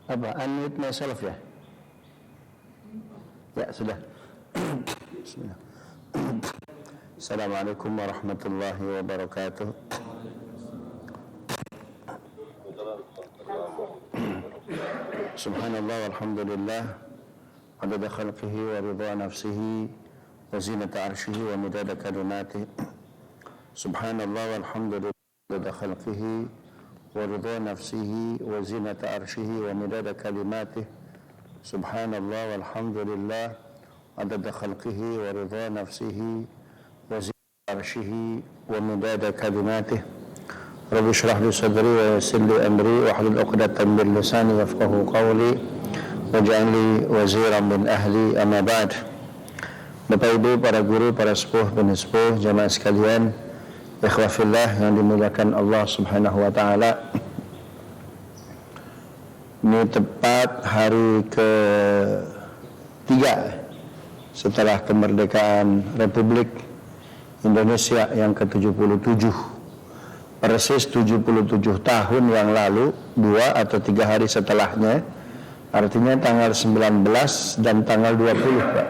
Apa? Unmute myself ya? Ya, sudah. Bismillah. Assalamualaikum warahmatullahi wabarakatuh. Subhanallah walhamdulillah adada khalqihi wa ridha nafsihi wa zinata arshihi wa midada kalimatihi. Subhanallah walhamdulillah adada khalqihi wa ridha nafsihi wa zinata arshihi wa midada kalimatihi. Subhanallah walhamdulillah adada khalqihi wa ridha nafsihi wa zinata arshihi wa midada kalimatihi. Rabbi shrah li sadri wa yassir li amri wa hlul 'uqdatam min lisani yafqahu qawli waj'al li waziran min ahli, amma ba'd. Bapak Ibu, para guru, para sepuh dan sepuh, jamaah sekalian, ikhwah fillah yang dimuliakan Allah Subhanahu wa taala. Ini tepat hari ke-3 setelah kemerdekaan Republik Indonesia yang ke-77. Persis 77 tahun yang lalu, 2 atau 3 hari setelahnya, artinya tanggal 19 dan tanggal 20, Pak.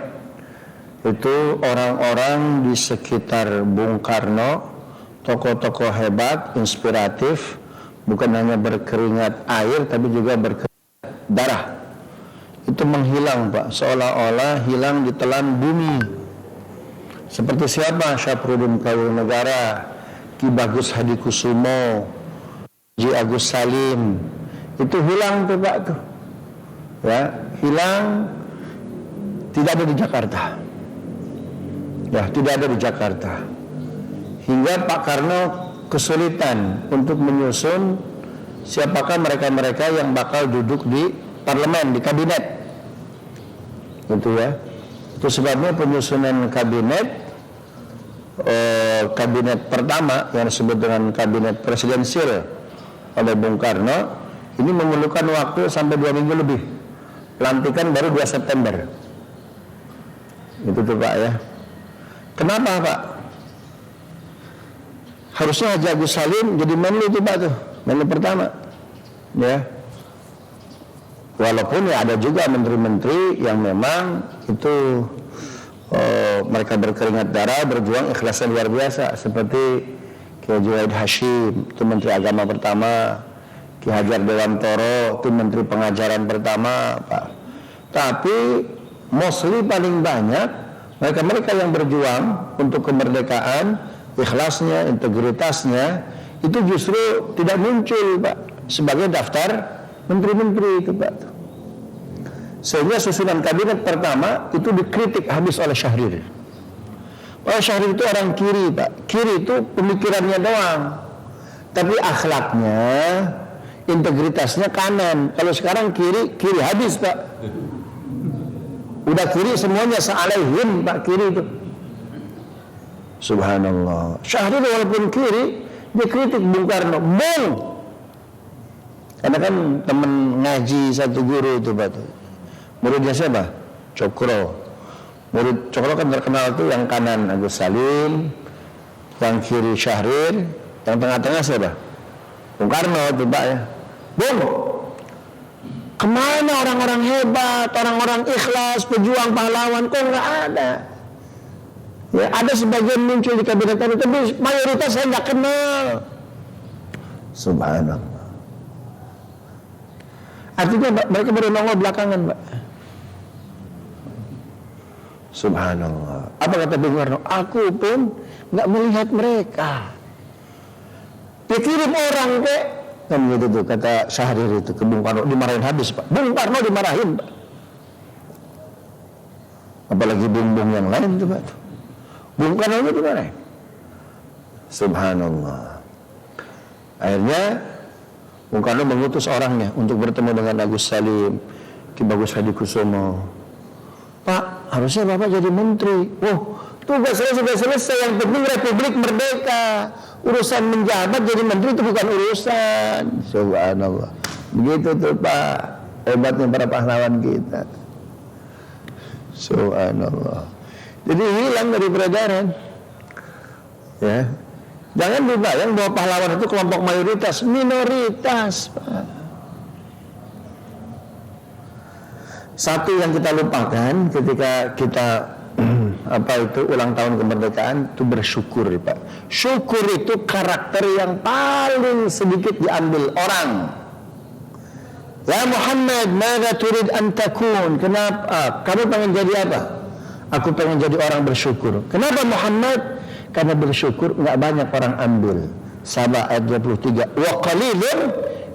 Itu orang-orang di sekitar Bung Karno, tokoh-tokoh hebat, inspiratif, bukan hanya berkeringat air tapi juga berkeringat darah. Itu menghilang, Pak, seolah-olah hilang ditelan bumi. Seperti siapa? Syafruddin Prawijaya, Ki Bagus Hadikusumo, Ji Agus Salim, itu hilang tuh Pak tuh, ya, hilang, tidak ada di Jakarta, ya, tidak ada di Jakarta, hingga Pak Karno kesulitan untuk menyusun siapakah mereka-mereka yang bakal duduk di parlemen, di kabinet, gitu ya. Itu sebabnya penyusunan kabinet pertama yang disebut dengan kabinet presidensial oleh Bung Karno ini memerlukan waktu sampai 2 minggu lebih. Pelantikan baru 2 September. Itu tuh Pak ya. Kenapa Pak? Harusnya Haji Agus Salim jadi menlu tuh Pak tuh, menlu pertama, ya. Walaupun ya ada juga menteri-menteri yang memang itu mereka berkeringat darah, berjuang ikhlasnya luar biasa, seperti Ki Haji Wahid Hasyim, itu Menteri Agama pertama, Ki Hajar Dewantoro, itu Menteri Pengajaran pertama, Pak. Tapi mostly paling banyak mereka-mereka yang berjuang untuk kemerdekaan, ikhlasnya, integritasnya, itu justru tidak muncul, Pak, sebagai daftar menteri-menteri itu, Pak. Sehingga susunan kabinet pertama itu dikritik habis oleh Syahrir. Oh, Syahrir itu orang kiri, Pak. Kiri itu pemikirannya doang, tapi akhlaknya, integritasnya kanan. Kalau sekarang kiri habis, Pak. Udah kiri semuanya sealaihim, Pak, kiri itu. Subhanallah. Syahrir walaupun kiri, dia kritik Bung Karno. Bung! Karena kan teman ngaji satu guru itu, Pak. Muridnya siapa? Cokro. Murid Cokro kan terkenal tuh, yang kanan Agus Salim, yang kiri Syahrir, yang tengah-tengah siapa? Bung Karno tuh Pak ya. Bung, kemana orang-orang hebat, orang-orang ikhlas, pejuang, pahlawan? Kok nggak ada? Ya, ada sebagian muncul di kabinet itu, tapi mayoritas saya nggak kenal. Subhanallah. Artinya mereka baru nongol belakangan, Pak. Subhanallah. Apa kata Bung Karno? Aku pun nggak melihat mereka. Dikirim orang ke, kan gitu tuh kata Syahrir itu ke Bung Karno, dimarahin habis, Pak. Bung Karno dimarahin, Pak. Apalagi bung-bung yang lain tuh, Pak. Bung Karno itu dimarahin. Subhanallah. Akhirnya Bung Karno mengutus orangnya untuk bertemu dengan Agus Salim, Ki Bagus Hadikusumo. Pak, harusnya Bapak jadi menteri. Oh, tugasnya sudah selesai. Yang penting Republik merdeka. Urusan menjabat jadi menteri itu bukan urusan. Subhanallah. Begitu tuh Pak, hebatnya para pahlawan kita. Subhanallah. Jadi hilang dari peredaran. Ya. Jangan dibayang bahwa pahlawan itu kelompok mayoritas, minoritas, Pak. Satu yang kita lupakan ketika kita ulang tahun kemerdekaan itu bersyukur, Pak. Syukur itu karakter yang paling sedikit diambil orang. Ya Muhammad, mada turid an takun? Kenapa? Kamu pengen jadi apa? Aku pengen jadi orang bersyukur. Kenapa Muhammad? Karena bersyukur nggak banyak orang ambil. Sabah ayat 23. Wa qalilun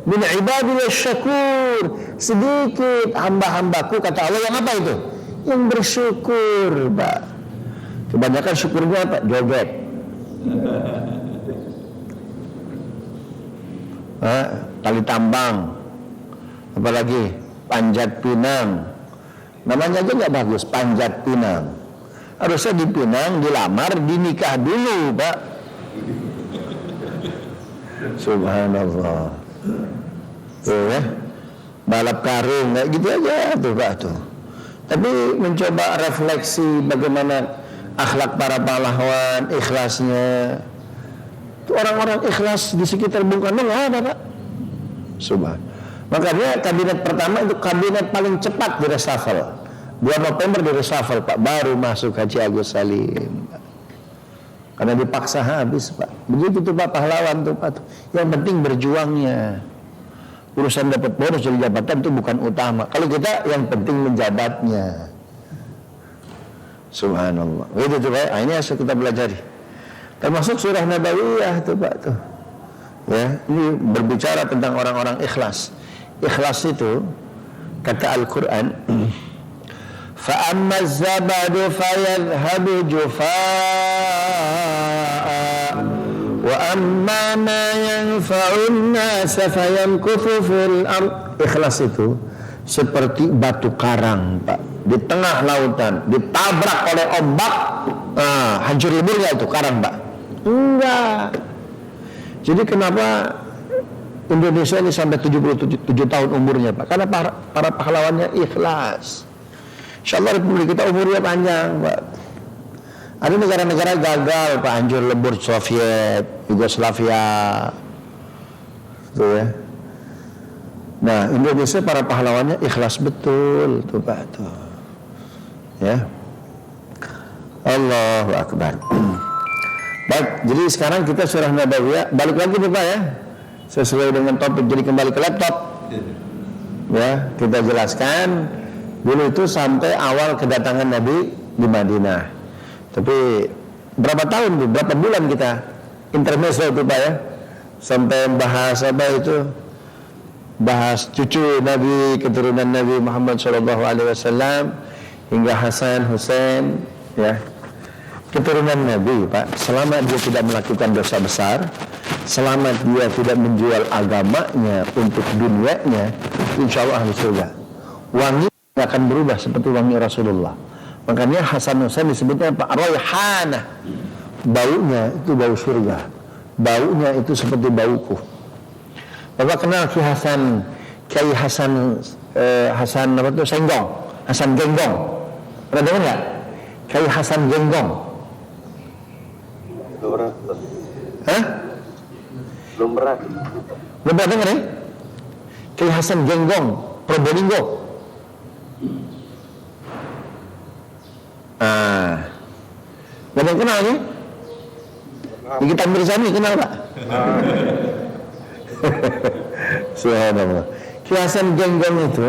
min ibadiyah syakur. Sedikit hamba-hambaku, kata Allah, yang apa itu? Yang bersyukur, Pak. Kebanyakan syukurnya apa? Joget. Tali tambang. Apalagi panjat pinang. Namanya aja nggak bagus, panjat pinang. Harusnya dipinang, dilamar, dinikah dulu, Pak. Subhanallah. Tuh ya, balap karung kayak gitu aja tuh, Pak, tuh. Tapi mencoba refleksi bagaimana akhlak para pahlawan, ikhlasnya. Itu orang-orang ikhlas di sekitar Bung Karno nggak ada, Pak. Subhanallah. Makanya kabinet pertama itu kabinet paling cepat di reshuffle. 2 November di reshuffle, Pak, baru masuk Haji Agus Salim. Karena dipaksa habis, Pak. Begitu tuh, Pak, pahlawan tuh, Pak. Yang penting berjuangnya. Urusan dapat bonus dari jabatan itu bukan utama. Kalau kita yang penting menjabatnya. Subhanallah. Itu tuh, Pak. Ini harus kita pelajari. Termasuk surah Nabawiyah tuh, Pak, tuh. Ya, ini berbicara tentang orang-orang ikhlas. Ikhlas itu kata Al-Quran, فَأَمَّا الزَّبَدُ فَيَذْهَبُ جُفَاءً وَأَمَّا مَا يَنْفَعُ النَّاسَ فَيَمْكُثُ فِي الْأَرْضِ. Ikhlas itu seperti batu karang, Pak, di tengah lautan, ditabrak oleh ombak, hancur leburnya itu karang, Pak. Enggak. Jadi kenapa Indonesia ini sampai 77 tahun umurnya, Pak? Karena para pahlawannya ikhlas. InsyaAllah Republik kita umurnya panjang, Pak. Ada negara-negara gagal, Pak, hancur lebur Soviet, Yugoslavia, tuh ya. Nah, Indonesia para pahlawannya ikhlas betul, tuh, Pak, tuh. Ya. Allahu Akbar. Baik, jadi sekarang kita surah Nabawiyah, balik lagi nih, Pak, ya. Sesuai dengan topik, jadi kembali ke laptop. Ya, kita jelaskan dulu itu sampai awal kedatangan Nabi di Madinah. Tapi berapa tahun tuh, berapa bulan kita intermezzo itu, Pak, ya. Sampai bahas apa itu? Bahas cucu Nabi, keturunan Nabi Muhammad SAW hingga Hasan, Husain, ya. Keturunan Nabi, Pak, selama dia tidak melakukan dosa besar, selama dia tidak menjual agamanya untuk dunianya, insya Allah ahli surga. Wangi akan berubah seperti wangi Rasulullah. Makanya Hasan Husain disebutnya Pak Raihanah. Baunya itu bau surga. Baunya itu seperti bauku. Bapak kenal Kiai Hasan apa itu Senggong, Hasan Genggong. Pernah dengar nggak? Kiai Hasan Genggong. Hah? Belum pernah. Belum pernah dengar ya? Kiai Hasan Genggong, Probolinggo. Gak ada yang kenal ya? Kita Mirzani kenal, Pak? Subhanallah. Kiai Hasan Genggong itu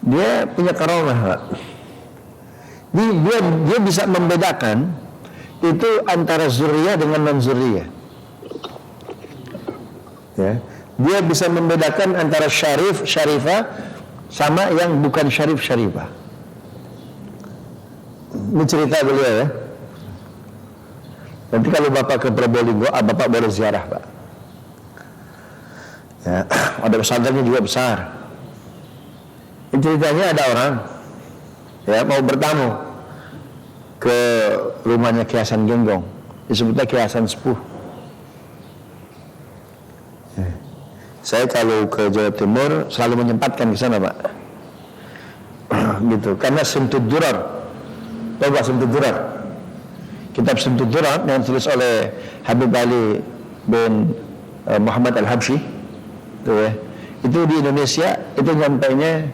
dia punya karamah, Pak. Dia bisa membedakan itu antara zuriyah dengan non zuriyah. Ya, dia bisa membedakan antara syarif, syarifah sama yang bukan syarif, syarifah. Ini cerita beliau ya. Nanti kalau Bapak ke Probolinggo, Bapak boleh ziarah, Pak. Ya, ada pesantrennya juga besar. Ini ceritanya ada orang ya mau bertamu ke rumahnya Kiai Hasan Genggong, disebutnya Kiai Hasan Sepuh. Saya kalau ke Jawa Timur selalu menyempatkan ke sana, Pak. Gitu, karena Simtud Durar. Tahu Pak Simtud Durar? Kitab Simtud Durar yang ditulis oleh Habib Ali bin Muhammad Al-Habsyi. Tuh ya. Itu di Indonesia itu nyampainya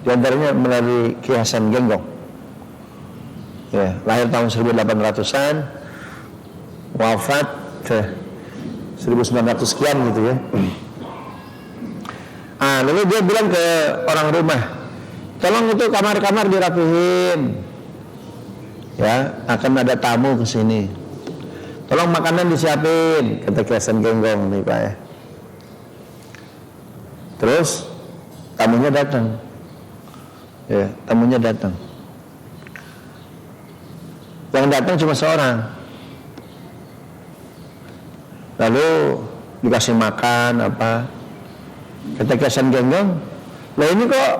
Di antaranya melalui Ki Hasan Genggong. Ya, lahir tahun 1800-an, wafat 1900 sekian gitu ya. Lalu dia bilang ke orang rumah, tolong itu kamar-kamar dirapihin. Ya, akan ada tamu ke sini. Tolong makanan disiapin, kata Ki Hasan Genggong nih Pak ya. Terus tamunya datang. Ya, tamunya datang. Yang datang cuma seorang. Lalu dikasih makan apa? Kata Ki Hasan Genggong, "Lah ini kok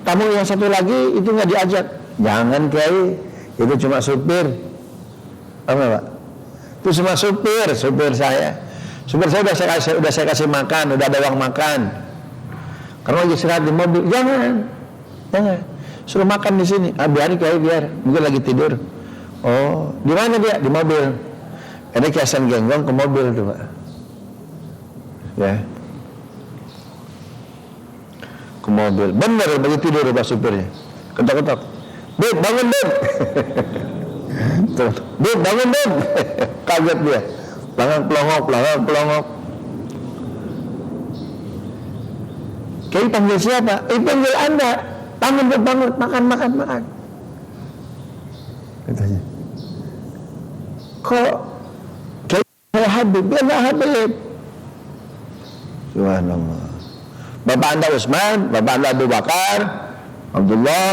tamu yang satu lagi itu nggak diajak?" "Jangan Kiai, itu cuma supir." Apa Pak? Itu cuma supir saya. Supir saya udah saya kasih makan, udah ada uang makan. Karena lagi istirahat di mobil. Jangan. Suruh makan di sini. Biarin Kiai, biar. Mungkin lagi tidur. Oh, di mana dia? Di mobil. Ada Ki Hasan Genggong ke mobil tuh Pak. Ya. Ke mobil. Bener lagi tidur Pak supirnya. Ketok-ketok. "Beb, bangun Beb." "Beb, bangun Beb." Kaget dia. Pelongok. Kiai panggil siapa? Panggil Anda. Bangun Beb, bangun. Makan. Katanya. "Kok Kiai Habib?" "Ya enggak Habib." Subhanallah. "Bapak Anda Utsman, Bapak Anda Abu Bakar, Abdullah,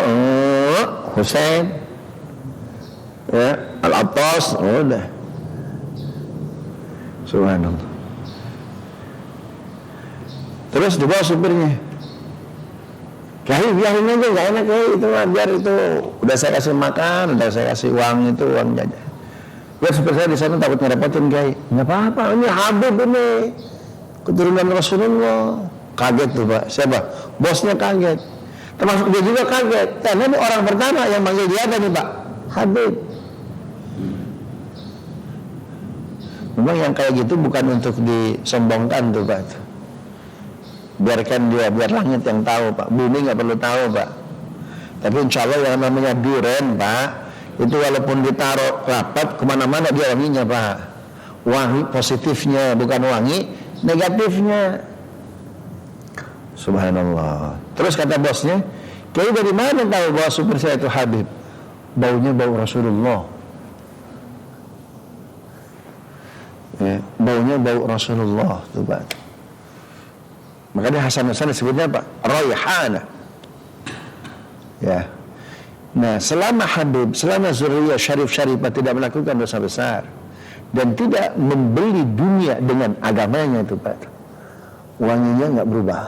Husain, ya, Al-Attas." Udah. Subhanallah. Terus dibawa supirnya. "Kiai, biarin aja, gak enak Kiai, itu biar itu udah saya kasih makan, udah saya kasih uang itu, uang jajan. Biar supir saya di sana takut ngerepotin Kiai." "Nggak apa-apa, ini Habib ini, keturunan Rasulullah." Kaget tuh Pak. Siapa? Bosnya kaget. Termasuk dia juga kaget. Karena ini orang pertama yang manggil dia nih Pak, Habib. Memang yang kayak gitu bukan untuk disombongkan tuh Pak. Biarkan dia, biar langit yang tahu Pak. Bumi nggak perlu tahu Pak. Tapi insya Allah yang namanya duren Pak, itu walaupun ditaruh rapat kemana-mana dia wanginya Pak. Wangi positifnya, bukan wangi negatifnya. Subhanallah. Terus kata bosnya, "Kiai dari mana tahu bahwa supir saya itu Habib?" "Baunya bau Rasulullah." Ya, baunya bau Rasulullah tuh Pak. Makanya Hasan disebutnya apa? Raihana. Ya. Nah, selama Habib, selama zuriyah syarifah tidak melakukan dosa besar dan tidak membeli dunia dengan agamanya itu Pak, wanginya nggak berubah.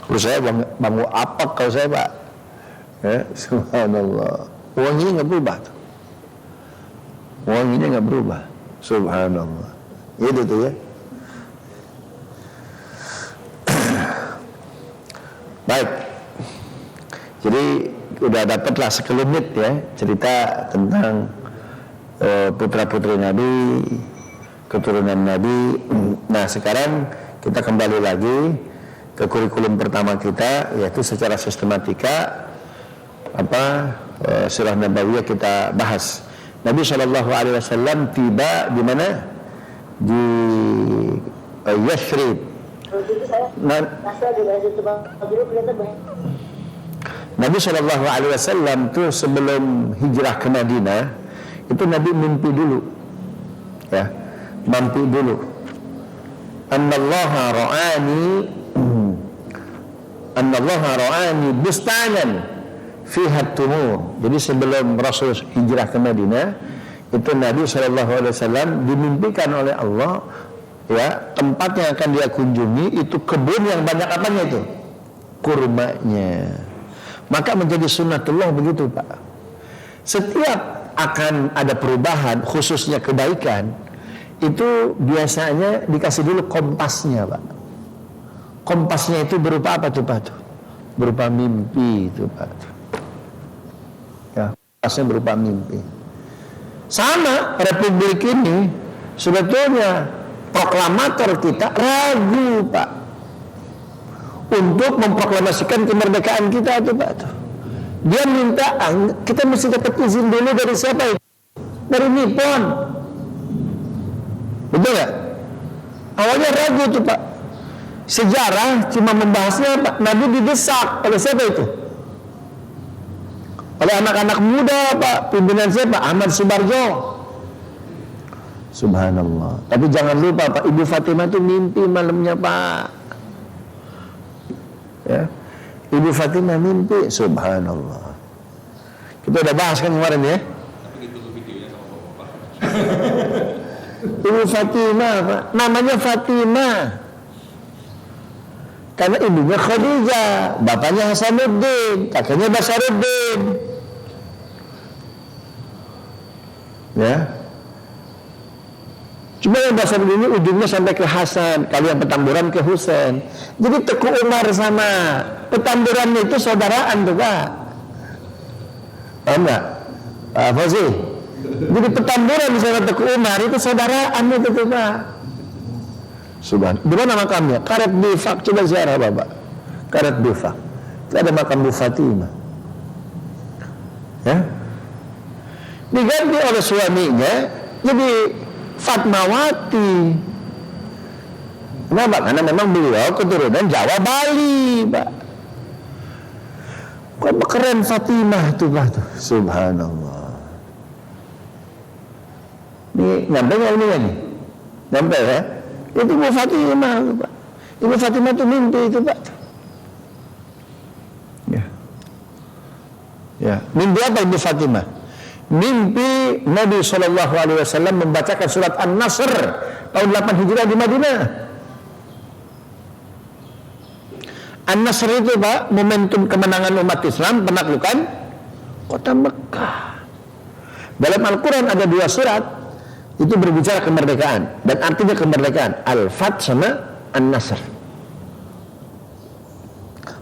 Kalau saya bangun apa kalau saya Pak? Ya, subhanallah. Wanginya nggak berubah tuh. Wanginya nggak berubah. Subhanallah. Itu tuh ya. Baik. Jadi udah dapatlah sekelumit ya cerita tentang putra-putri Nabi, keturunan Nabi. Nah, sekarang kita kembali lagi ke kurikulum pertama kita, yaitu secara sistematika sirah nabawiyah kita bahas. Nabi SAW tiba di mana? Di Yathrib. Nabi SAW itu sebelum hijrah ke Madinah itu Nabi mimpi dulu, ya, mimpi dulu. Annallaha ra'ani bustanan fiha tumur. Jadi sebelum Rasul hijrah ke Madinah itu Nabi SAW dimimpikan oleh Allah, ya, tempat yang akan dia kunjungi itu kebun yang banyak apanya itu? Kurmanya. Maka menjadi sunnatullah begitu Pak. Setiap akan ada perubahan, khususnya kebaikan, itu biasanya dikasih dulu kompasnya Pak. Kompasnya itu berupa apa tuh Pak? Berupa mimpi itu Pak. Ya, kompasnya berupa mimpi. Sama Republik ini sebetulnya proklamator kita ragu Pak. untuk memproklamasikan kemerdekaan kita tuh Pak. Dia minta kita mesti dapat izin dulu dari siapa itu? Dari Nippon. Betul nggak? Awalnya ragu tuh Pak. Sejarah cuma membahasnya Pak, Nabi didesak oleh siapa itu? Oleh anak-anak muda Pak, pimpinan siapa? Ahmad Subarjo. Subhanallah. Tapi jangan lupa Pak, Ibu Fatimah itu mimpi malamnya Pak. Ya. Ibu Fatimah mimpi, subhanallah. Kita udah bahas kan kemarin ya. Ibu Fatimah Pak, namanya Fatimah. Karena ibunya Khadijah, bapaknya Hasanuddin, kakaknya Basaruddin. Ya. Cuma yang Basaruddin ini ujungnya sampai ke Hasan, kalau yang Petamburan ke Husain. Jadi Teku Umar sama Petamburan itu saudaraan tuh Pak. Paham nggak? Apa sih? Jadi Petamburan sama Teku Umar itu saudaraan itu tuh Pak. Subhan. Di mana makamnya? Karet Bifak. Coba ziarah Bapak. Karet Bifak. Itu ada makam Bu Fatimah. Ya. Diganti oleh suaminya jadi Fatmawati. Kenapa? Karena memang beliau keturunan Jawa Bali, Pak. Kok keren Fatimah itu Pak tuh. Subhanallah. Ini nyampe nggak ini nih? Nyampe ya? Itu Ibu Fatimah Pak. Ibu Fatimah itu mimpi itu Pak. Ya. Ya. Mimpi apa Ibu Fatimah? Mimpi Nabi SAW membacakan surat An-Nasr tahun 8 Hijrah di Madinah. An-Nasr itu Pak, momentum kemenangan umat Islam penaklukan kota Mekah. Dalam Al-Quran ada 2 surat itu berbicara kemerdekaan dan artinya kemerdekaan, Al-Fath sama An-Nasr.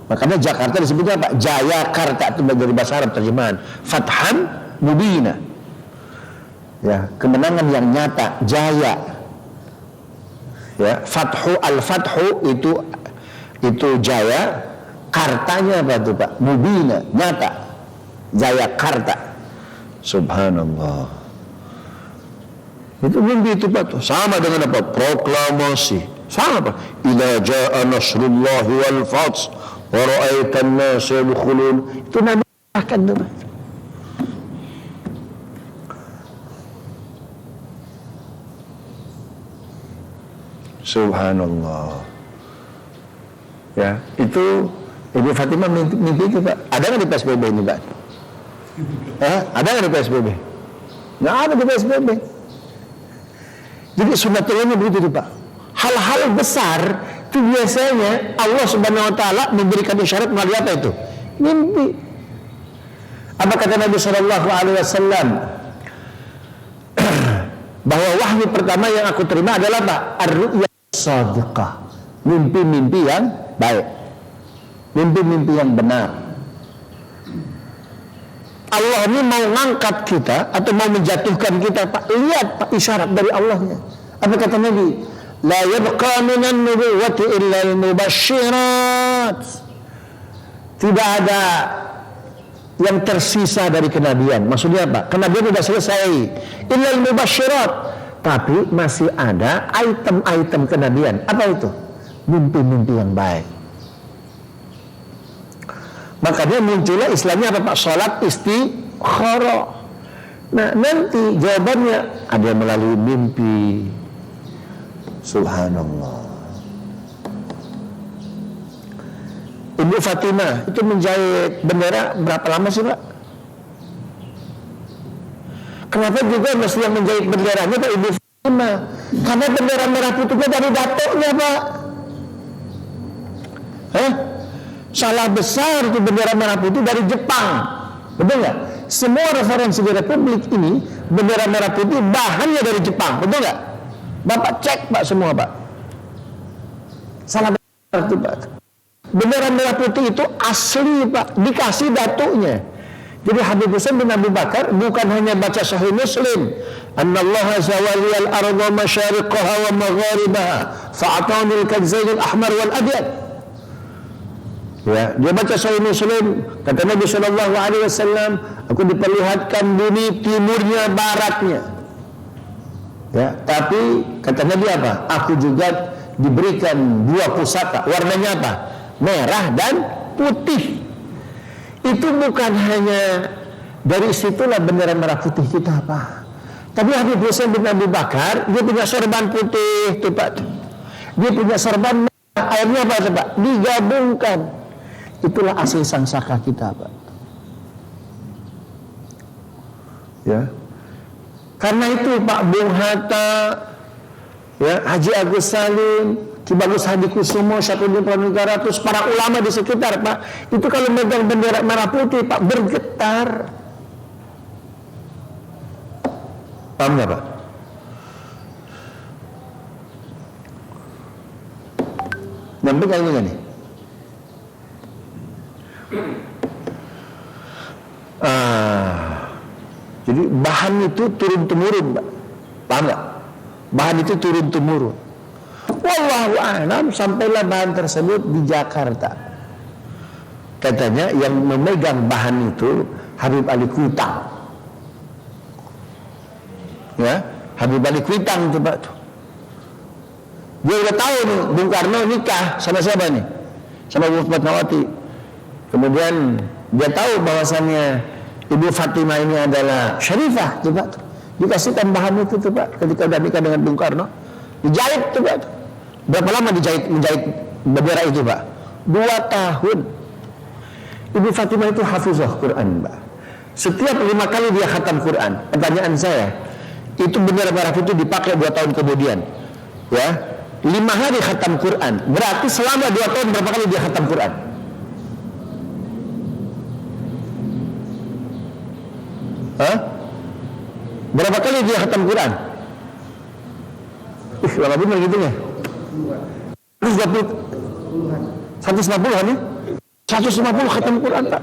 Makanya Jakarta disebutnya Pak Jayakarta, itu dari bahasa Arab terjemahan Fathan Mubina. Ya, kemenangan yang nyata, jaya. Ya, Fathu Al-Fathu itu jaya, kartanya apa itu Pak? Mubina, nyata. Jayakarta. Subhanallah. Itu mimpi itu Pak tuh. Sama dengan apa? Proklamasi. Sama Pak. Idza jaa nasrullahi wal fath wa ra'aitan nas yadkhulun. Itu Nabi akan tuh Pak. Subhanallah. Ya, itu Ibu Fatimah mimpi itu Pak. Ada nggak di PSBB ini Pak? Ada nggak di PSBB? Nggak ada di PSBB. Jadi sunatullahnya begitu Pak. Hal-hal besar itu biasanya Allah Subhanahu Wa Taala memberikan isyarat melalui apa itu? Mimpi. Apa kata Nabi Shallallahu Alaihi Wasallam? Bahwa wahyu pertama yang aku terima adalah Pak ar-ru'ya shadiqah. Mimpi-mimpi yang baik. Mimpi-mimpi yang benar. Allah ini mau ngangkat kita atau mau menjatuhkan kita Pak. Lihat Pak isyarat dari Allahnya. Apa kata Nabi? La yabqa minan nubuwwati illa al-mubasysyirat. Tidak ada yang tersisa dari kenabian. Maksudnya apa? Kenabian sudah selesai. Illa al-mubasysyirat. Tapi masih ada item-item kenabian. Apa itu? Mimpi-mimpi yang baik. Makanya muncullah istilahnya apa Pak? Salat istikharah. Nah nanti jawabannya ada melalui mimpi. Subhanallah. Ibu Fatimah itu menjahit bendera berapa lama sih Pak? Kenapa juga mesti yang menjahit benderanya Pak Ibu Fatimah? Karena bendera merah putihnya dari datuknya Pak. Salah besar itu bendera merah putih dari Jepang. Betul nggak? Semua referensi di Republik ini bendera merah putih bahannya dari Jepang. Betul nggak? Bapak cek Pak semua Pak. Salah besar itu Pak. Bendera merah putih itu asli Pak, dikasih datuknya. Jadi Habib Husain bin Abu Bakar bukan hanya baca Sahih Muslim, Annallaha zawaliyal arda masyariqaha wa magharibaha fa'atani al-kadzain al-ahmar wal abyad. Ya, dia baca Sahih Muslim, kata Nabi Shallallahu Alaihi Wasallam, aku diperlihatkan bumi timurnya, baratnya. Ya, tapi kata Nabi apa? Aku juga diberikan dua pusaka, warnanya apa? Merah dan putih. Itu bukan hanya dari situlah bendera merah putih kita, Pak. Tapi Habib Hussein bin Abu Bakar, dia punya sorban putih, tuh Pak. Dia punya sorban merah, airnya apa, Pak? Digabungkan. Itulah asli sangsaka kita, Pak. Ya. Karena itu Pak Bung Hatta, ya, Haji Agus Salim, Ki Bagus Hadi Kusumo, Syafruddin Pramugara, terus para ulama di sekitar, Pak, itu kalau megang bendera merah putih, Pak, bergetar. Paham nggak, Pak? Nyampe nggak ini nih? Jadi bahan itu turun temurun, Pak. Paham nggak? Bahan itu turun temurun. Wallahu a'lam, sampailah bahan tersebut di Jakarta. Katanya yang memegang bahan itu Habib Ali Kuitang. Ya, Habib Ali Kuitang itu, Pak. Dia udah tahu nih Bung Karno nikah sama siapa nih? Sama Bu Fatmawati. Kemudian dia tahu bahwasannya Ibu Fatimah ini adalah Syarifah, tuh Pak. Dikasihkan bahan itu tuh Pak, ketika udah nikah dengan Bung Karno, dijahit tuh Pak. Berapa lama menjahit bendera itu, Pak? 2 tahun. Ibu Fatimah itu hafizah Quran, Pak. Setiap 5 kali dia khatam Quran. Pertanyaan saya, itu bendera merah putih dipakai 2 tahun kemudian, ya, 5 hari khatam Quran. Berarti selama 2 tahun berapa kali dia khatam Quran? Hah? Berapa kali dia khatam Quran? Lama benar gitu ya? 150 ya? 150 khatam Quran, Pak.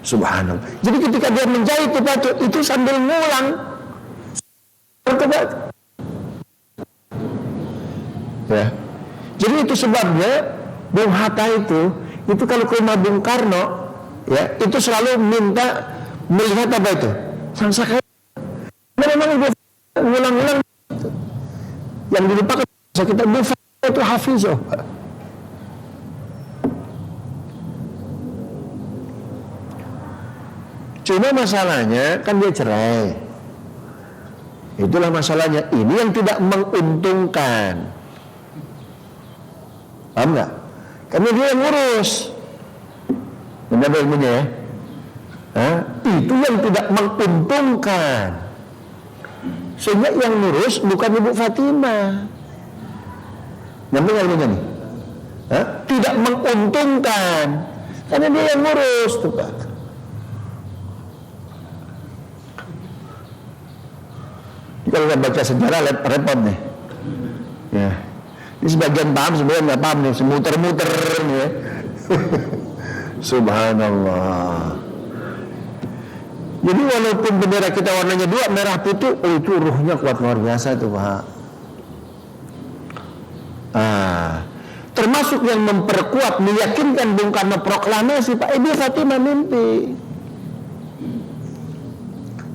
Subhanallah. Jadi ketika dia menjahit itu sambil ngulang. Ya. Jadi itu sebabnya Bung Hatta itu kalau ke rumah Bung Karno, ya, itu selalu minta melihat apa itu? Sangsaka. Memang ibu ngulang-ngulang yang dilupakan kita itu hafizah. Cuma masalahnya kan dia cerai. Itulah masalahnya. Ini yang tidak menguntungkan. Paham nggak? Karena dia yang ngurus. Benar ilmunya ya? Itu yang tidak menguntungkan. Sehingga yang ngurus bukan Ibu Fatimah. Nyampe ilmunya nih? Tidak menguntungkan. Karena dia yang ngurus tuh Pak. Kalau nggak baca sejarah repot nih. Ya. Ini sebagian paham, sebagian nggak paham nih, semuter-muter nih ya. Subhanallah. Jadi walaupun bendera kita warnanya 2, merah putih, itu ruhnya kuat luar biasa itu Pak. Termasuk yang memperkuat, meyakinkan Bung Karno proklamasi, Pak, Ibu Fatimah mimpi.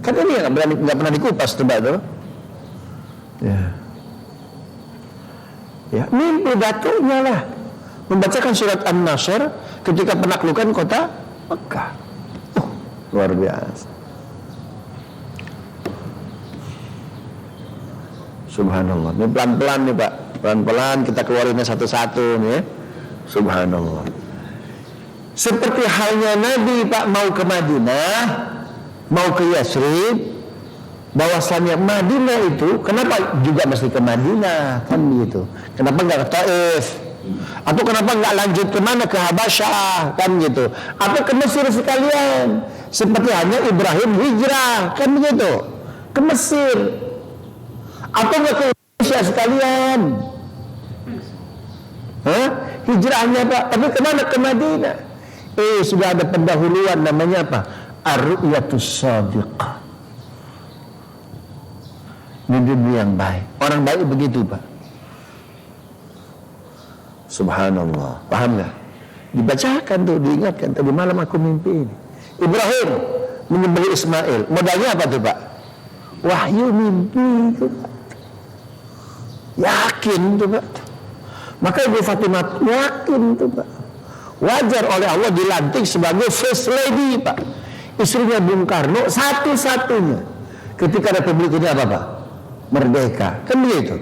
Kan ini nggak pernah dikupas tuh Pak tuh. Ya, mimpi datuknya lah membacakan surat An-Nasr ketika penaklukan kota Mekah. Luar biasa. Subhanallah. Ini pelan-pelan nih Pak, pelan-pelan kita keluarinnya satu-satu nih ya. Subhanallah. Seperti halnya Nabi Pak mau ke Madinah, mau ke Yasrib, bahwasannya Madinah itu kenapa juga mesti ke Madinah kan gitu? Kenapa nggak ke Taif? Atau kenapa nggak lanjut ke mana, ke Habasyah kan gitu? Atau ke Mesir sekalian? Seperti hanya Ibrahim hijrah kan begitu? Ke Mesir. Atau nggak ke Indonesia sekalian? Hijrahnya Pak, tapi kemana? Ke Madinah. Sudah ada pendahuluan namanya apa? Ar-ru'yatus shadiqah. Mimpi yang baik. Orang baik begitu Pak. Subhanallah. Paham gak? Dibacakan tuh, diingatkan. Tadi malam aku mimpi ini. Ibrahim menyembelih Ismail. Modalnya apa tuh Pak? Wahyu mimpi itu Pak. Yakin tuh Pak. Maka Ibu Fatimah yakin tuh Pak. Wajar oleh Allah dilantik sebagai first lady Pak. Istrinya Bung Karno satu-satunya. Ketika Republik ini apa Pak? Merdeka. Kan begitu.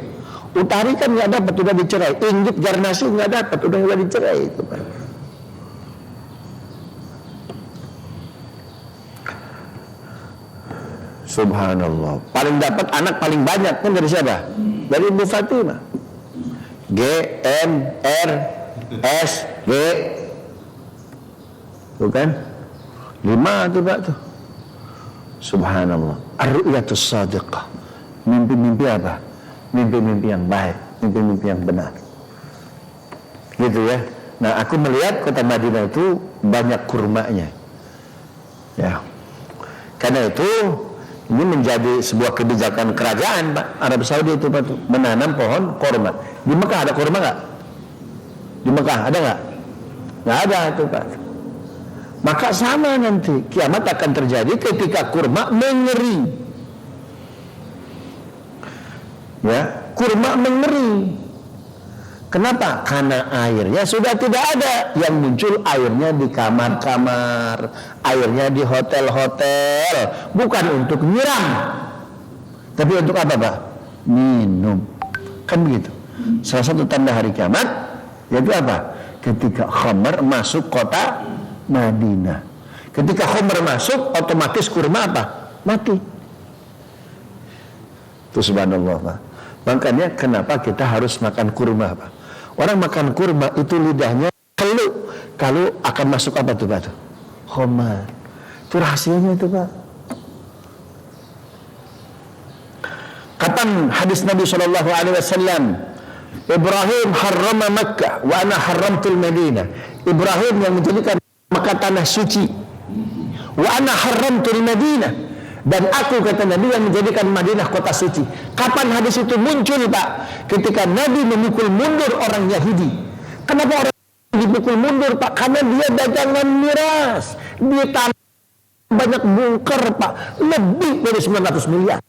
Utari kan nggak dapat, udah dicerai. Inggit Garnasi nggak dapat, udah dicerai itu Pak. Subhanallah. Paling dapat anak paling banyak kan dari siapa? Dari Ibu Fatimah. G, M, R, S, G. Tuh kan? 5 tuh Pak tuh. Subhanallah. Ar-ru'yatus shadiqah. Mimpi-mimpi apa? Mimpi-mimpi yang baik, mimpi-mimpi yang benar. Gitu ya. Nah, aku melihat kota Madinah itu banyak kurmanya. Ya. Karena itu ini menjadi sebuah kebijakan kerajaan Pak Arab Saudi itu Pak, menanam pohon kurma. Di Mekah ada kurma nggak? Di Mekah ada nggak? Nggak ada itu Pak. Maka sama nanti kiamat akan terjadi ketika kurma mengering. Ya, kurma mengering. Kenapa? Karena airnya sudah tidak ada. Yang muncul airnya di kamar-kamar, airnya di hotel-hotel. Bukan untuk nyiram, tapi untuk apa Pak? Minum. Kan begitu. Salah satu tanda hari kiamat yaitu apa? Ketika khamar masuk kota Madinah. Ketika khamar masuk, otomatis kurma apa? Mati. Itu subhanallah Pak. Makanya kenapa kita harus makan kurma Pak? Orang makan kurma itu lidahnya kalau akan masuk apa tuh Pak? Khamar. Itu rahasianya itu Pak. Kapan hadis Nabi SAW? Ibrahim harrama Makkah wa ana haramtul Madinah. Ibrahim yang menjadikan Makkah tanah suci. Wa ana haramtul Madinah. Dan aku, kata Nabi, yang menjadikan Madinah kota suci. Kapan hadis itu muncul Pak? Ketika Nabi memukul mundur orang Yahudi. Kenapa orang dipukul mundur Pak? Karena dia dagangan miras. Dia tanah banyak bungker Pak. Lebih dari 900 miliar.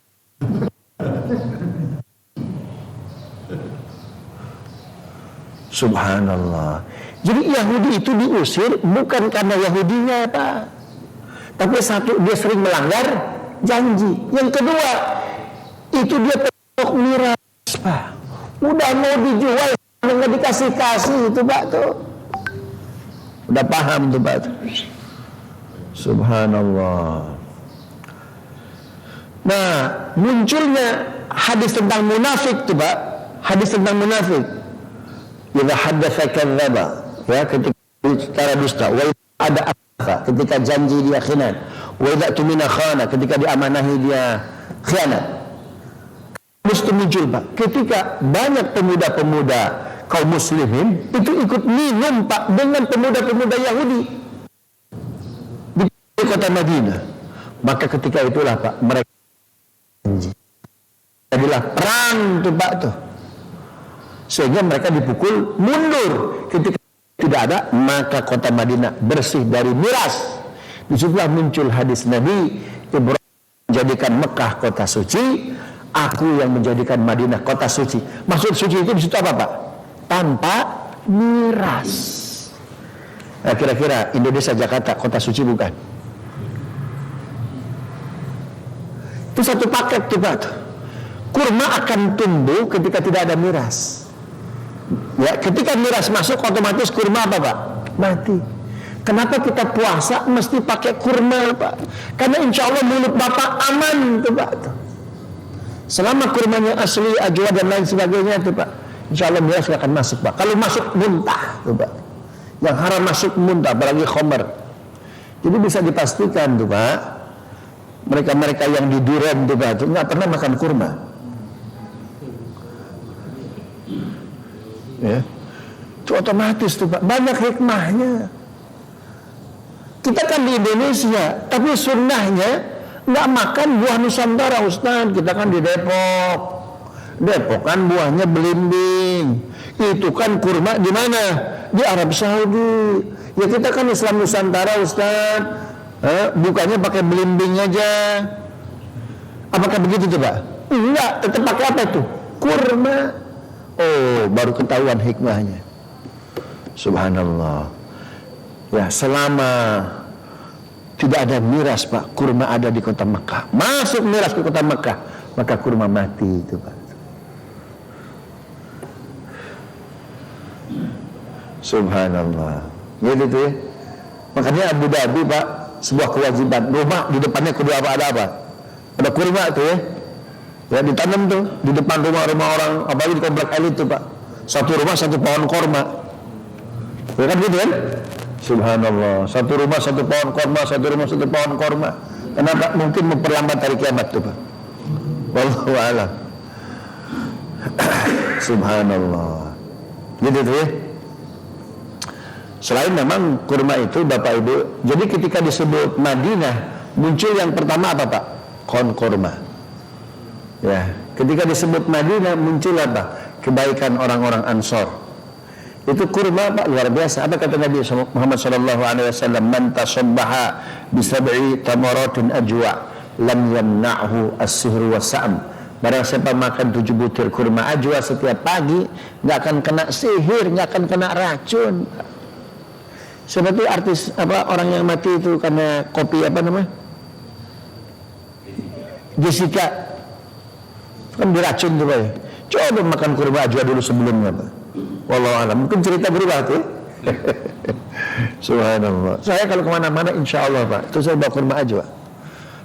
Subhanallah. Jadi Yahudi itu diusir bukan karena Yahudinya Pak. Tapi satu, dia sering melanggar janji. Yang kedua, itu dia pokok miras Pak. Udah mau dijual, nggak dikasih-kasih itu Pak tuh. Udah paham tuh Pak tuh. Subhanallah. Nah, munculnya hadis tentang munafik tuh Pak. Hadis tentang munafik. Idza haddatsa kadzdzaba. Ya, ketika bicara dusta. Wa ada apa? Ketika janji dia khianat. Wa idza tumina khana, ketika diamanahi dia khianat. Terus itu muncul Pak, ketika banyak pemuda-pemuda kaum muslimin itu ikut minum Pak dengan pemuda-pemuda Yahudi di kota Madinah. Maka ketika itulah Pak mereka janji. Jadilah perang tuh Pak tuh. Sehingga mereka dipukul mundur. Ketika tidak ada, maka kota Madinah bersih dari miras. Disitulah muncul hadis Nabi, Ibrahim menjadikan Mekah kota suci, aku yang menjadikan Madinah kota suci. Maksud suci itu di situ apa Pak? Tanpa miras. Nah, kira-kira Indonesia Jakarta kota suci bukan? Itu satu paket tuh Pak. Kurma akan tumbuh ketika tidak ada miras. Ya, ketika miras masuk otomatis kurma apa Pak? Mati. Kenapa kita puasa mesti pakai kurma Pak? Karena insya Allah mulut Bapak aman tuh Pak. Selama kurmanya asli, ajwa dan lain sebagainya tuh Pak, insya Allah miras gak akan masuk Pak. Kalau masuk muntah tuh Pak. Yang haram masuk muntah, apalagi khamar. Jadi bisa dipastikan tuh Pak, mereka-mereka yang di Duren tuh Pak, nggak pernah makan kurma. Ya, itu otomatis tuh Pak, banyak hikmahnya. Kita kan di Indonesia, tapi sunnahnya nggak makan buah Nusantara Ustaz. Kita kan di Depok, Depok kan buahnya belimbing. Itu kan kurma di mana? Di Arab Saudi. Ya kita kan Islam Nusantara, Ustaz. Bukannya pakai belimbing aja. Apakah begitu coba? Enggak, tetap pakai apa itu? Kurma. Oh, baru ketahuan hikmahnya. Subhanallah. Ya, selama tidak ada miras, Pak, kurma ada di kota Mekah. Masuk miras ke kota Mekah, maka kurma mati itu, Pak. Subhanallah. Gitu tuh ya. Makanya Abu Dhabi, Pak, sebuah kewajiban. Rumah di depannya kedua ada apa? Ada kurma tuh ya. Ya ditanam tuh di depan rumah-rumah orang, apalagi di komplek elit tuh, Pak. Satu rumah satu pohon kurma. Ya kan gitu kan? Subhanallah. Satu rumah satu pohon kurma, satu rumah satu pohon kurma. Kenapa? Mungkin memperlambat hari kiamat tuh, Pak. Wallahu a'lam. Subhanallah. Gitu tuh ya. Selain memang kurma itu Bapak Ibu, jadi ketika disebut Madinah muncul yang pertama apa Pak? Pohon kurma. Ya, ketika disebut Madinah muncul apa? Kebaikan orang-orang Ansor. Itu kurma Pak, luar biasa. Apa kata Nabi Muhammad SAW? Man tasabbaha bisab'i tamaratin ajwa lam yamna'hu as-sihru was-sa'am. Barang siapa makan 7 butir kurma ajwa setiap pagi, nggak akan kena sihir, nggak akan kena racun. Seperti artis apa orang yang mati itu karena kopi apa namanya? Jessica kan diracun tuh Pak ya. Coba makan kurma ajwa dulu sebelumnya Pak. Wallahu a'lam. Mungkin cerita berubah tuh. Subhanallah. Saya kalau kemana-mana insya Allah Pak, itu saya bawa kurma ajwa.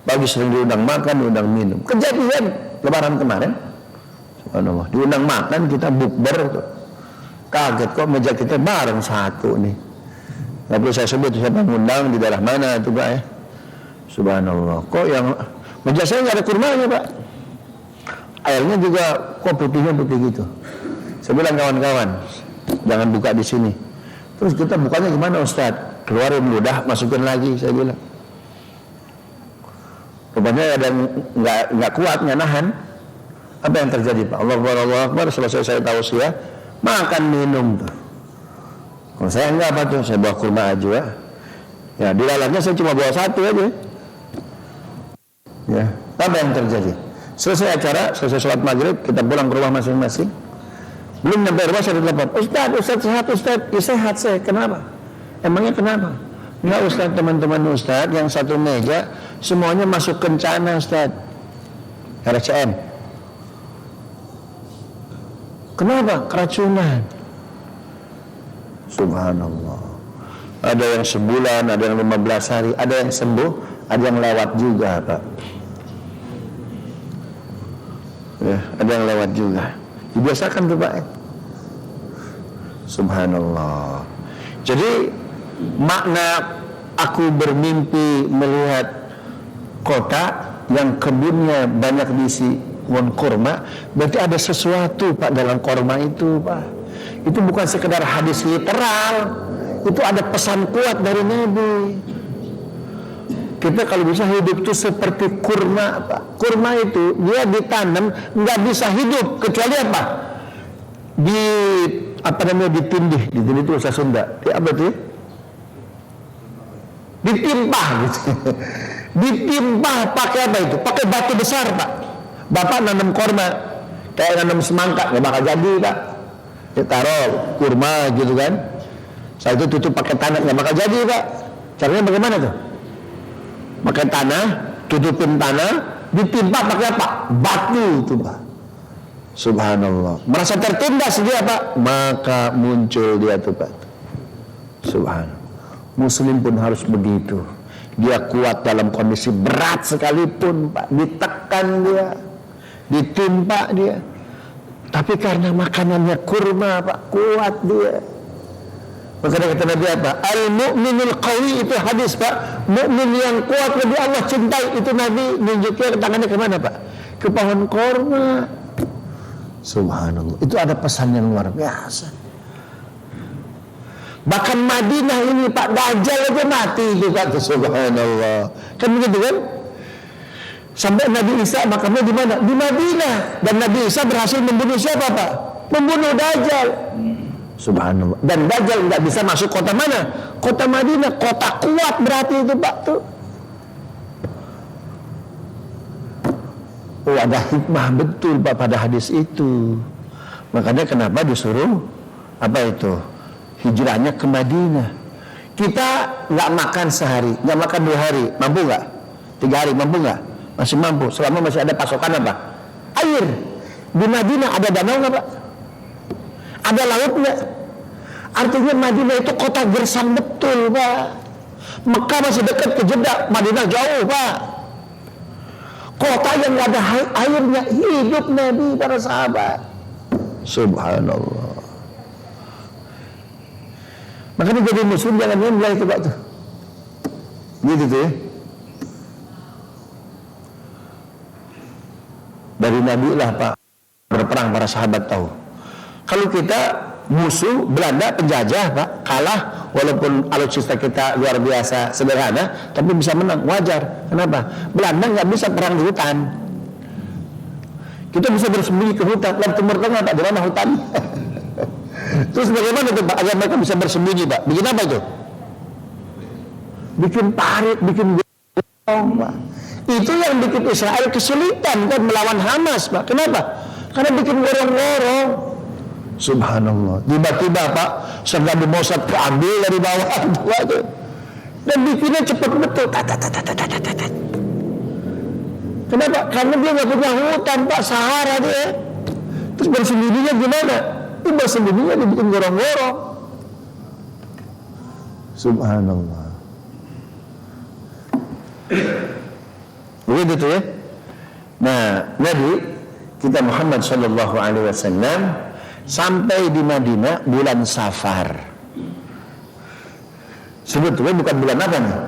Bagi sering diundang makan, diundang minum. Kejadian Lebaran kemarin. Subhanallah. Diundang makan kita bukber tuh. Kaget kok meja kita bareng satu nih. Nggak perlu saya sebut siapa ngundang di daerah mana itu Pak ya. Subhanallah. Kok yang meja saya nggak ada kurmanya Pak. Airnya juga kok putihnya putih gitu. Saya bilang kawan-kawan jangan buka di sini. Terus kita bukanya gimana Ustadz? Keluarin ludah, masukin lagi saya bilang. Rupanya ada yang nggak kuat, nggak nahan. Apa yang terjadi Pak? Allahu Akbar. Selesai saya tausiah, makan minum tuh. Kalau saya enggak apa tuh, saya bawa kurma ajwa. Ya, di dalamnya saya cuma bawa satu aja. Ya, apa yang terjadi? Selesai acara, selesai sholat maghrib, kita pulang ke rumah masing-masing. Belum sampai rumah saya telepon, Ustaz sehat Ustaz, ya, sehat saya. Kenapa? Emangnya kenapa? Enggak Ustaz, teman-teman Ustaz yang satu meja semuanya masuk kencana Ustaz. RCM. Kenapa? Keracunan. Subhanallah. Ada yang sebulan, ada yang 15 hari, ada yang sembuh, ada yang lewat juga Pak. Ya, ada yang lewat juga. Dibiasakan tuh Pak. Subhanallah. Jadi makna aku bermimpi melihat kota yang kebunnya banyak diisi pohon kurma, berarti ada sesuatu Pak dalam kurma itu Pak. Itu bukan sekedar hadis literal, itu ada pesan kuat dari Nabi. Kita kalau bisa hidup itu seperti kurma Pak. Kurma itu dia ditanam nggak bisa hidup kecuali apa? Ditindih itu bahasa Sunda. Apa itu? Ditimpah gitu. Ditimpah pakai apa itu? Pakai batu besar Pak. Bapak nanam kurma kayak nanam semangka nggak bakal jadi Pak. Taruh kurma gitu kan, saya itu tutup pakai tanah nggak bakal jadi Pak. Caranya bagaimana tuh? Pakai tanah, tutupin tanah, ditimpa pakai apa? Batu itu Pak. Subhanallah. Merasa tertindas dia Pak, maka muncul dia tuh Pak. Subhanallah. Muslim pun harus begitu. Dia kuat dalam kondisi berat sekalipun Pak, ditekan dia, ditimpa dia. Tapi karena makanannya kurma Pak, kuat dia. Maka kata Nabi apa? Al-mu'minul qawi, itu hadis Pak. Mukmin yang kuat lebih Allah cintai. Itu Nabi nunjuknya tangannya kemana Pak? Ke pohon kurma. Subhanallah. Itu ada pesan yang luar biasa. Bahkan Madinah ini Pak, Dajjal aja mati juga. Subhanallah. Kan begitu kan? Sampai Nabi Isa makamnya di mana? Di Madinah. Dan Nabi Isa berhasil membunuh siapa, Pak? Membunuh Dajjal. Subhanallah. Dan Dajjal nggak bisa masuk kota mana? Kota Madinah. Kota kuat berarti itu, Pak, tuh. Oh, ada hikmah betul, Pak, pada hadis itu. Makanya kenapa disuruh apa itu? Hijrahnya ke Madinah. Kita nggak makan sehari, nggak makan 2 hari, mampu nggak? 3 hari, mampu nggak? Masih mampu, selama masih ada pasokan apa? Air. Di Madinah ada danau nggak, Pak? Ada laut nggak? Artinya Madinah itu kota gersang betul, Pak. Mekah masih dekat ke Jeddah, Madinah jauh, Pak. Kota yang nggak ada airnya, hidup Nabi para sahabat. Subhanallah. Makanya jadi muslim jangan memulai itu, Pak, tuh. Gitu tuh ya. Dari Nabi lah, Pak, berperang para sahabat tahu. Kalau kita musuh Belanda penjajah, Pak, kalah walaupun alutsista kita luar biasa sederhana, tapi bisa menang, wajar. Kenapa? Belanda nggak bisa perang di hutan. Kita bisa bersembunyi ke hutan. Lalu Timur Tengah, Pak, di mana hutan? Terus bagaimana tuh, Pak, agar mereka bisa bersembunyi, Pak? Bikin apa itu? Bikin parit, bikin gorong, Pak. Itu yang bikin Israel kesulitan kan melawan Hamas, Pak. Kenapa? Karena bikin gorong-gorong. Subhanallah. Tiba-tiba, Pak, Saddam Mossad keambil dari bawah itu. Dan bikinnya cepat betul. Kenapa? Karena dia nggak punya hutan, Pak, Sahara dia. Terus bersembunyinya gimana? Itu bersembunyinya dibikin gorong-gorong. Subhanallah. Begitu tuh ya. Nah, Nabi kita Muhammad sallallahu alaihi wasallam sampai di Madinah bulan Safar. Sebetulnya bukan bulan apa nih?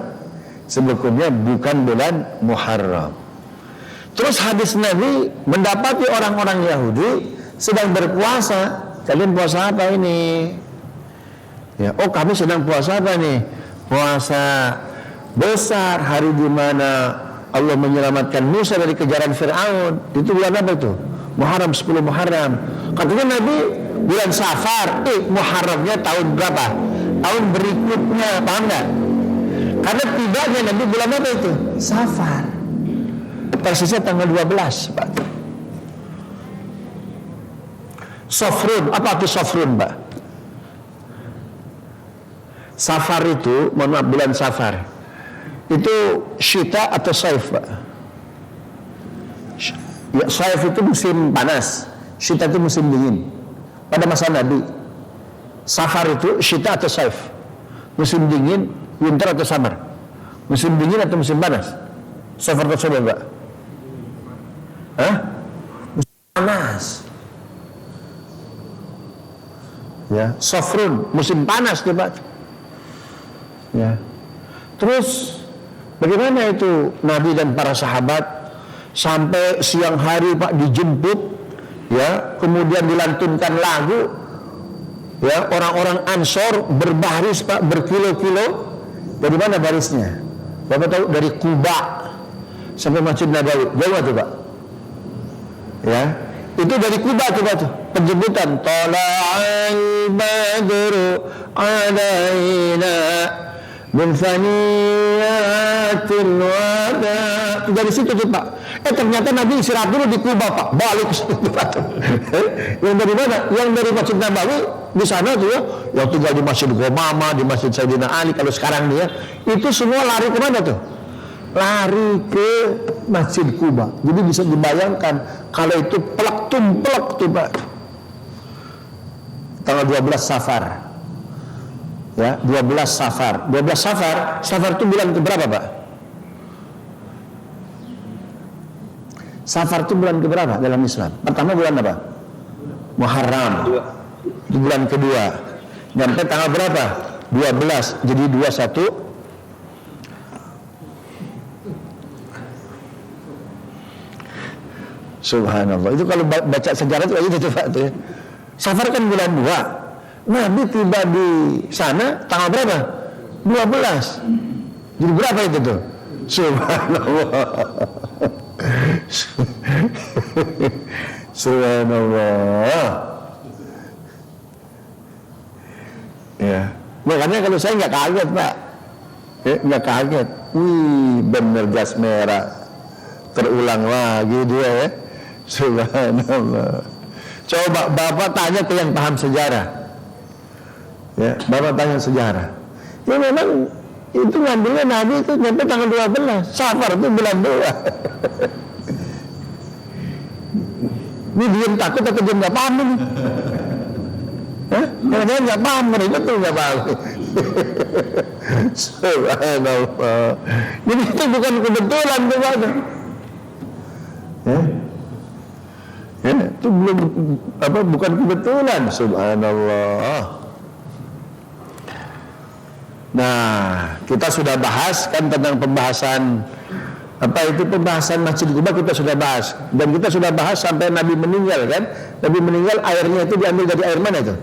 Sebetulnya bukan bulan Muharram. Terus hadis Nabi mendapati orang-orang Yahudi sedang berpuasa. Kalian puasa apa ini? Ya, oh kami sedang puasa apa nih? Puasa besar, hari di mana Allah menyelamatkan Musa dari kejaran Fir'aun. Itu bulan apa itu? Muharram, 10 Muharram. Katanya Nabi bulan Safar. Muharramnya tahun berapa? Tahun berikutnya, paham nggak? Karena tibanya Nabi bulan apa itu? Safar. Persisnya tanggal 12, Pak. Safrun, apa itu Safrun, Pak? Safar itu, mohon maaf, bulan Safar itu syita atau saif, Pak? Ya, saif itu musim panas, syita itu musim dingin. Pada masa Nabi, Safar itu syita atau saif, musim dingin, winter atau summer, musim dingin atau musim panas? Safar atau saif, Pak? Hah? Musim panas. Ya, Safrun, musim panas tuh, Pak. Ya. Terus bagaimana itu Nabi dan para sahabat sampai siang hari, Pak, dijemput, ya, kemudian dilantunkan lagu, ya, orang-orang Ansor berbaris, Pak, berkilo-kilo. Dari mana barisnya? Bapak tahu? Dari Kuba sampai Masjid Nabawi. Jauh tuh, Pak. Ya, itu dari Kuba tuh, Pak, tuh. Penjemputan Tala'al badru alaina min faniyatil wada. Dari situ tuh, Pak. Ternyata Nabi istirahat dulu di Kuba, Pak. Balik ke situ, Pak. Yang dari mana? Yang dari Masjid Nabawi di sana tuh ya. Yang tinggal di Masjid Gomama, di Masjid Sayyidina Ali kalau sekarang nih ya. Itu semua lari ke mana tuh? Lari ke Masjid Kuba. Jadi bisa dibayangkan kalau itu pelak-tumplek tuh, Pak. Tanggal 12 Safar. Ya, 12 Safar. 12 Safar, Safar itu bulan keberapa, Pak? Safar itu bulan keberapa dalam Islam? Pertama bulan apa? Muharram. Itu bulan kedua. Sampai tanggal berapa? 12. Jadi 21. Subhanallah. Itu kalau baca sejarah itu aja tuh, Pak, tuh ya. Safar kan bulan 2. Nabi tiba di sana tanggal berapa? 12. Jadi berapa itu tuh? Subhanallah. Subhanallah. Ya, makanya kalau saya nggak kaget Pak, nggak kaget. Wih, bener jas merah, terulang lagi dia ya. Subhanallah. Coba Bapak tanya ke yang paham sejarah. Ya, Bapak tanya sejarah. Ya memang itu ngambilnya Nabi itu sampai tanggal 12 Safar itu bulan 2. Ini diam takut atau diam nggak paham ini? Hah? Kadang-kadang nggak paham, mereka tuh nggak paham. Subhanallah. Jadi itu bukan kebetulan tuh Pak. Ya, itu belum bukan kebetulan. Subhanallah. Nah, kita sudah bahas kan tentang pembahasan pembahasan Masjid Quba kita sudah bahas, dan kita sudah bahas sampai Nabi meninggal kan. Nabi meninggal airnya itu diambil dari air mana itu?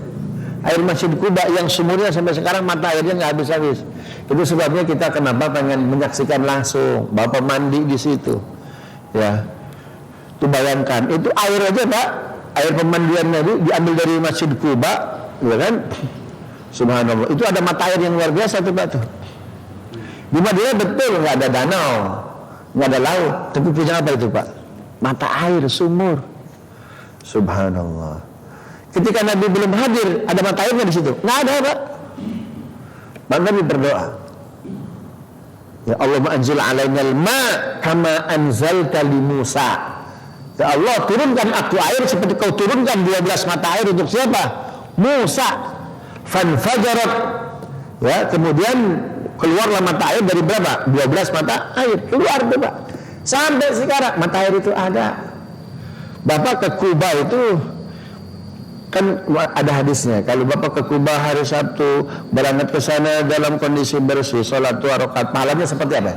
Air Masjid Quba yang sumurnya sampai sekarang mata airnya nggak habis-habis. Itu sebabnya kita kenapa pengen menyaksikan langsung Bapak mandi di situ. Ya. Itu bayangkan, itu air aja Pak, air pemandian Nabi diambil dari Masjid Quba, ya kan? Subhanallah, itu ada mata air yang luar biasa tuh Pak tuh. Di Madinah betul nggak ada danau, nggak ada laut, tapi punya apa itu Pak? Mata air, sumur. Subhanallah. Ketika Nabi belum hadir, ada mata airnya di situ? Nggak ada Pak. Maka Nabi berdoa, ya Allah anzil alainal ma kama anzalta li Musa. Ya Allah, turunkan aku air seperti kau turunkan 12 mata air untuk siapa? Musa. Fanfajarat. Ya, kemudian keluarlah mata air dari berapa? 12 mata air. Keluar tuh Pak. Sampai sekarang mata air itu ada. Bapak ke Kuba itu kan ada hadisnya. Kalau Bapak ke Kuba hari Sabtu, berangkat ke sana dalam kondisi bersih, sholat 2 rakaat, pahalanya seperti apa?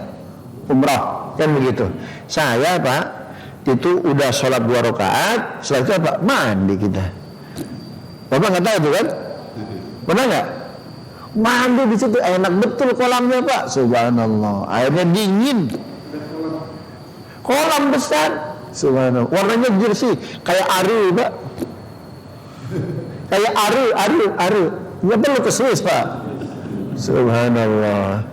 Umrah, kan begitu. Saya Pak, itu udah sholat 2 rakaat, setelah itu apa? Mandi kita. Bapak nggak tahu itu kan? Pernah nggak? Mandi di situ enak betul kolamnya Pak. Subhanallah, airnya dingin. Kolam besar. Subhanallah, warnanya bersih, kayak aru Pak. Kayak aru. Nggak perlu ke Swiss Pak. Subhanallah.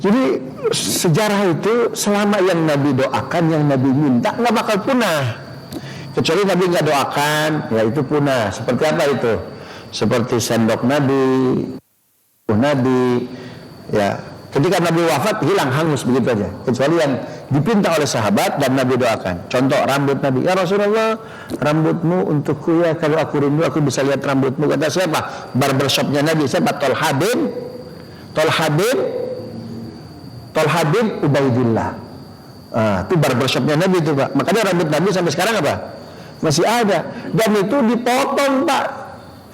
Jadi sejarah itu selama yang Nabi doakan, yang Nabi minta nggak bakal punah. Kecuali Nabi nggak doakan, ya itu punah. Seperti apa itu? Seperti sendok Nabi, ya. Ketika Nabi wafat hilang, hangus begitu aja. Kecuali yang dipinta oleh sahabat dan Nabi doakan. Contoh rambut Nabi. Ya Rasulullah, rambutmu untukku ya, kalau aku rindu aku bisa lihat rambutmu. Kata siapa? Barbershopnya Nabi. Siapa? Tolhabib Ubaidillah. Itu barbershopnya Nabi itu Pak. Makanya rambut Nabi sampai sekarang apa? Masih ada. Dan itu dipotong Pak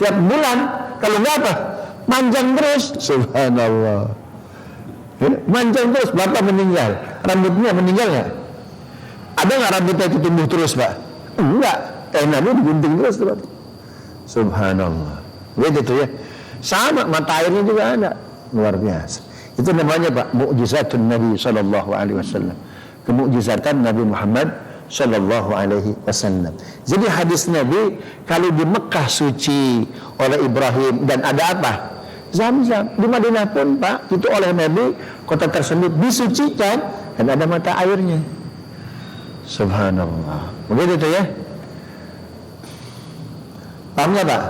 tiap bulan. Kalau nggak apa? Manjang terus. Subhanallah. Manjang terus. Bapak meninggal, rambutnya meninggal nggak? Ada nggak rambutnya itu tumbuh terus Pak? Enggak. Nabi digunting terus Pak. Subhanallah. Gitu tuh ya. Sama mata airnya juga ada. Luar biasa. Itu namanya Pak mukjizatun Nabi sallallahu alaihi wasallam. Kemukjizatan Nabi Muhammad sallallahu alaihi wasallam. Jadi hadis Nabi kalau di Mekah suci oleh Ibrahim dan ada apa? Zam-zam. Di Madinah pun Pak itu oleh Nabi kota tersebut disucikan dan ada mata airnya. Subhanallah. Begitu tuh ya. Paham nggak Pak?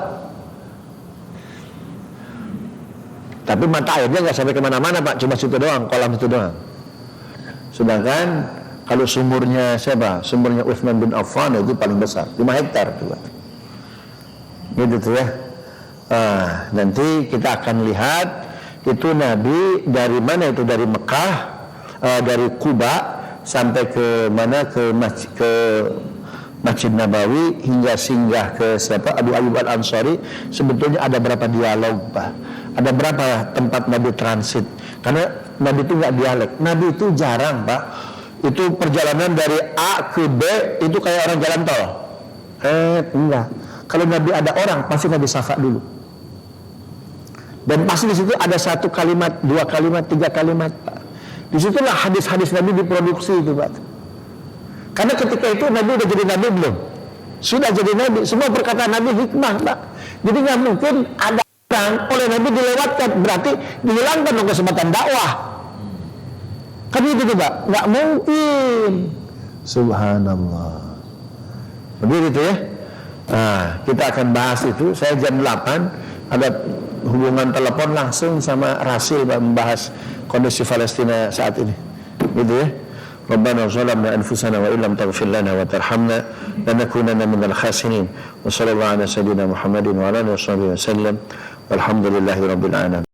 Tapi mata airnya nggak sampai kemana-mana Pak, cuma situ doang, kolam itu doang. Sedangkan kalau sumurnya siapa? Sumurnya Utsman bin Affan itu paling besar, 5 hektar tuh Pak. Gitu tuh ya. Nanti kita akan lihat itu Nabi dari mana itu, dari Mekah, dari Kuba sampai ke mana, ke Masjid Nabawi hingga singgah ke siapa? Abu Ayyub Al-Ansari. Sebetulnya ada berapa dialog Pak? Ada berapa tempat Nabi transit? Karena Nabi itu nggak dialek. Nabi itu jarang Pak. Itu perjalanan dari A ke B itu kayak orang jalan tol. Enggak. Kalau Nabi ada orang pasti Nabi sapa dulu. Dan pasti di situ ada 1 kalimat, 2 kalimat, 3 kalimat Pak. Di situlah hadis-hadis Nabi diproduksi itu Pak. Karena ketika itu Nabi udah jadi Nabi belum? Sudah jadi Nabi. Semua perkataan Nabi hikmah, Pak. Jadi nggak mungkin ada orang oleh Nabi dilewatkan, berarti dihilangkan dong kesempatan dakwah. Kan itu Pak, nggak mungkin. Subhanallah. Begitu ya. Nah, kita akan bahas itu. Saya jam 8 ada hubungan telepon langsung sama Rasil membahas kondisi Palestina saat ini. Gitu ya. Rabbana zalamna anfusana wa illam taghfir lana wa tarhamna lanakunanna minal khasirin. Wa sallallahu ala sayyidina Muhammadin wa ala alihi wasallam. Walhamdulillahirabbil alamin.